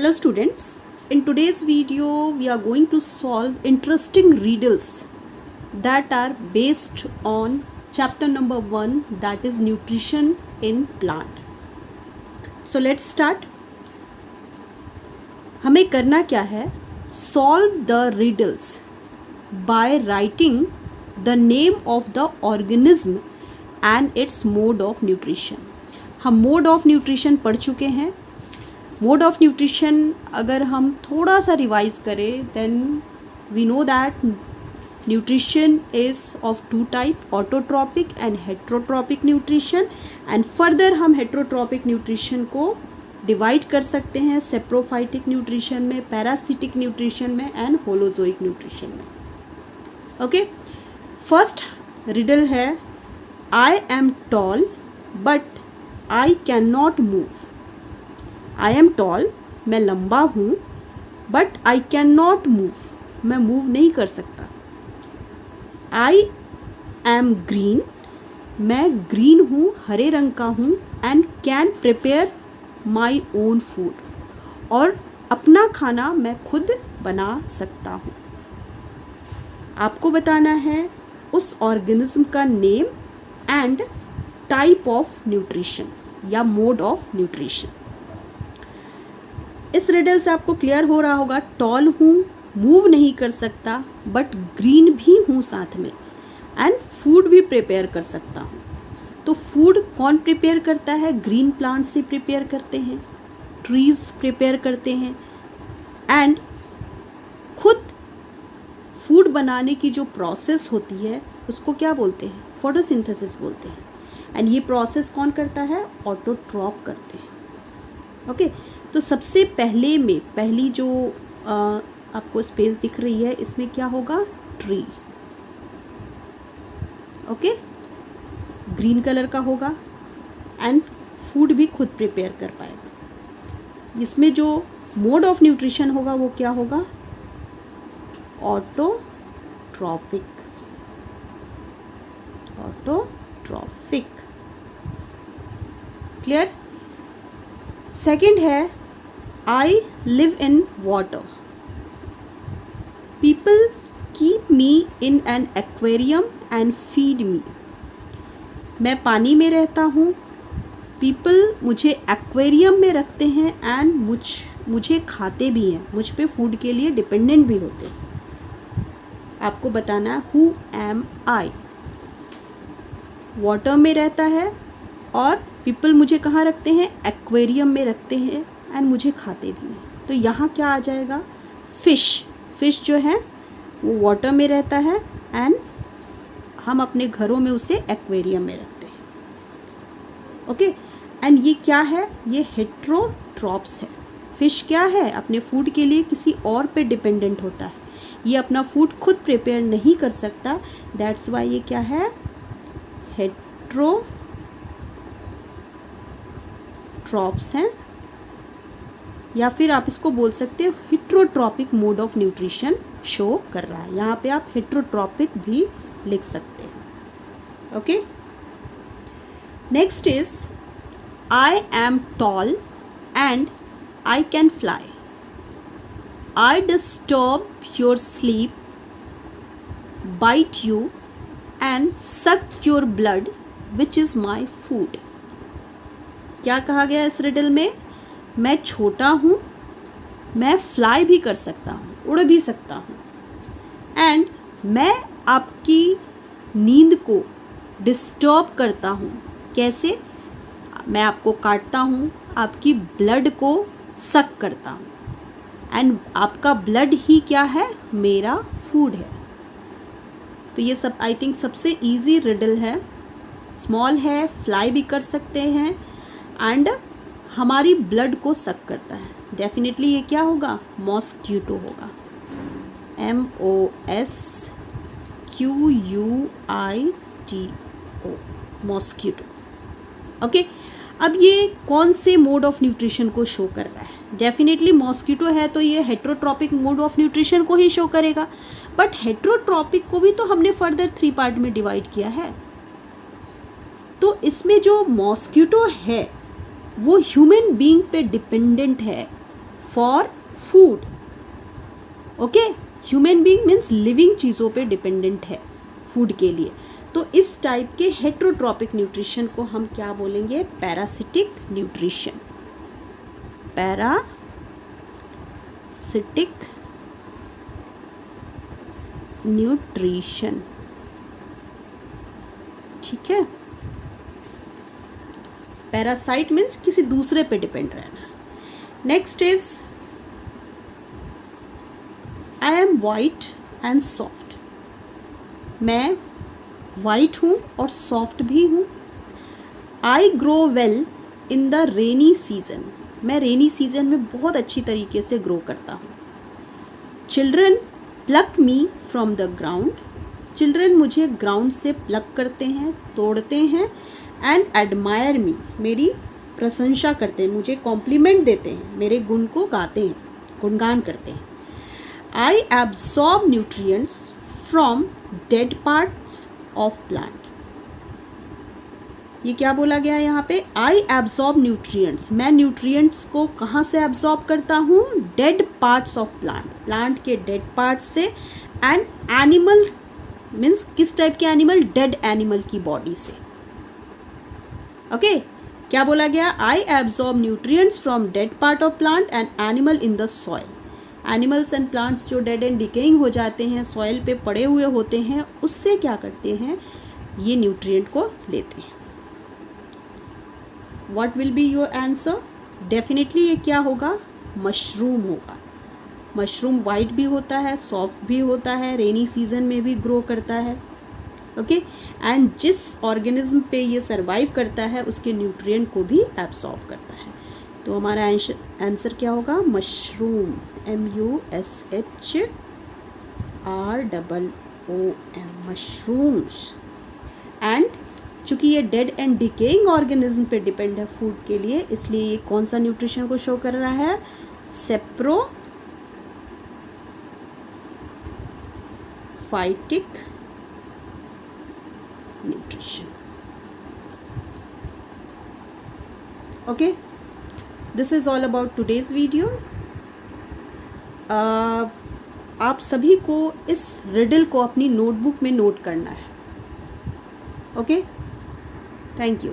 Hello students, in today's video we are going to solve interesting riddles that are based on chapter number 1, that is nutrition in plant. So let's start. हमें करना क्या है? Solve the riddles by writing the name of the organism and its mode of nutrition. हम mode of nutrition पढ़ चुके हैं. Mode of nutrition अगर हम थोड़ा सा रिवाइज करें then we know that nutrition is of two type, autotrophic and heterotrophic nutrition. And further हम हेट्रोट्रॉपिक न्यूट्रिशन को डिवाइड कर सकते हैं सेप्रोफाइटिक न्यूट्रिशन में, पैरासिटिक न्यूट्रिशन में एंड होलोजोइक न्यूट्रिशन में. ओके, फर्स्ट रिडल है I am tall but I can not move. I am tall, मैं लंबा हूँ, but I can not move, मैं मूव नहीं कर सकता. आई एम ग्रीन, मैं ग्रीन हूँ, हरे रंग का हूँ. And can prepare my own food, और अपना खाना मैं खुद बना सकता हूँ. आपको बताना है उस ऑर्गेनिज्म का name and type of nutrition या मोड ऑफ न्यूट्रिशन. इस रिडल से आपको क्लियर हो रहा होगा, टॉल हूँ, मूव नहीं कर सकता, बट ग्रीन भी हूँ साथ में, एंड फूड भी प्रिपेयर कर सकता हूँ. तो फूड कौन प्रिपेयर करता है? ग्रीन प्लांट से प्रिपेयर करते हैं, ट्रीज प्रिपेयर करते हैं. एंड खुद फूड बनाने की जो प्रोसेस होती है उसको क्या बोलते हैं? फोटोसिंथेसिस बोलते हैं. एंड ये प्रोसेस कौन करता है? ऑटोट्रॉप करते हैं. ओके, तो सबसे पहले में पहली जो आपको स्पेस दिख रही है इसमें क्या होगा? ट्री. ओके, ग्रीन कलर का होगा एंड फूड भी खुद प्रिपेयर कर पाएगा. इसमें जो मोड ऑफ न्यूट्रिशन होगा वो क्या होगा? ऑटोट्रॉपिक. ऑटोट्रॉपिक. क्लियर? सेकेंड है I live in water. People keep me in an aquarium and feed me. मैं पानी में रहता हूँ, पीपल मुझे एक्वेरियम में रखते हैं एंड मुझे खाते भी हैं, मुझ पे फूड के लिए डिपेंडेंट भी होते हैं. आपको बताना है हु एम आई. वाटर में रहता है और पीपल मुझे कहाँ रखते हैं? एक्वेरियम में रखते हैं एंड मुझे खाते भी हैं. तो यहाँ क्या आ जाएगा? फिश. फिश जो है वो वाटर में रहता है एंड हम अपने घरों में उसे एक्वेरियम में रखते हैं. ओके, एंड ये क्या है? ये हेट्रोट्रॉप्स है. फिश क्या है? अपने फूड के लिए किसी और पे डिपेंडेंट होता है. ये अपना फूड खुद प्रिपेयर नहीं कर सकता. दैट्स वाई ये क्या है? हेट्रोट्रॉप्स हैं, या फिर आप इसको बोल सकते हो heterotrophic mode of nutrition show कर रहा है. यहाँ पे आप हेट्रोट्रॉपिक भी लिख सकते हैं. Okay, next is I am tall and I can fly. I disturb your sleep, bite you and suck your blood which is my food. क्या कहा गया इस रिडल में? मैं छोटा हूँ, मैं फ्लाई भी कर सकता हूँ, उड़ भी सकता हूँ, एंड मैं आपकी नींद को डिस्टर्ब करता हूँ. कैसे? मैं आपको काटता हूँ, आपकी ब्लड को सक करता हूँ, एंड आपका ब्लड ही क्या है? मेरा फूड है. तो ये सब आई थिंक सबसे इजी रिडल है. स्मॉल है, फ्लाई भी कर सकते हैं एंड हमारी ब्लड को सक करता है. डेफिनेटली ये क्या होगा? मॉस्क्यूटो होगा. MOSQUITO, mosquito. ओके, अब ये कौन से मोड ऑफ न्यूट्रिशन को शो कर रहा है? डेफिनेटली मॉस्क्यूटो है तो ये हेट्रोट्रॉपिक मोड ऑफ न्यूट्रिशन को ही शो करेगा. बट हेट्रोट्रॉपिक को भी तो हमने फर्दर 3 पार्ट में डिवाइड किया है. तो इसमें जो मॉस्क्यूटो है वो ह्यूमन बीइंग पे डिपेंडेंट है, for food. Okay, human being means living चीज़ों पे डिपेंडेंट है फूड के लिए। तो इस टाइप के हेट्रोट्रॉपिक न्यूट्रिशन को हम क्या बोलेंगे? Parasitic nutrition. पैरासिटिक न्यूट्रिशन, ठीक है। पैरासाइट मीन्स किसी दूसरे पे डिपेंड रहना। Next is I M white and soft. मैं वाइट हूँ और सॉफ्ट भी हूँ। I grow well in the rainy season. मैं रेनी सीजन में बहुत अच्छी तरीके से ग्रो करता हूँ। Children pluck me from the ground. Children मुझे ग्राउंड से प्लक करते हैं, तोड़ते हैं। एंड एडमायर मी, मेरी प्रशंसा करते हैं, मुझे कॉम्प्लीमेंट देते हैं, मेरे गुण को गाते हैं, गुणगान करते हैं। I absorb nutrients from dead parts of plant. ये क्या बोला गया है यहाँ पे? I absorb nutrients. मैं न्यूट्रिएंट्स को कहाँ से एब्जॉर्ब करता हूँ? Dead parts of plant, plant के डेड पार्ट्स से। एंड एनिमल मीन्स किस टाइप के एनिमल? डेड एनिमल की बॉडी से। ओके, क्या बोला गया? I absorb nutrients from dead part of plant and animal in the soil. Animals and plants जो डेड एंड डिकेइंग हो जाते हैं, सॉइल पे पड़े हुए होते हैं, उससे क्या करते हैं? ये न्यूट्रिएंट को लेते हैं। What will be your answer? Definitely ये क्या होगा? मशरूम होगा। मशरूम वाइट भी होता है, सॉफ्ट भी होता है, रेनी सीजन में भी ग्रो करता है। ओके, एंड जिस ऑर्गेनिज्म पे ये सरवाइव करता है उसके न्यूट्रिएंट को भी एब्सॉर्ब करता है। तो हमारा आंसर क्या होगा? Mushroom, MUSHROOM, mushrooms. एंड चूँकि ये डेड एंड डिकेइंग ऑर्गेनिज्म पे डिपेंड है फूड के लिए, इसलिए ये कौन सा न्यूट्रिशन को शो कर रहा है? Saprophytic nutrition. Okay, this is all about today's video. आप सभी को इस रिडल को अपनी नोटबुक में नोट करना है। Okay, thank you.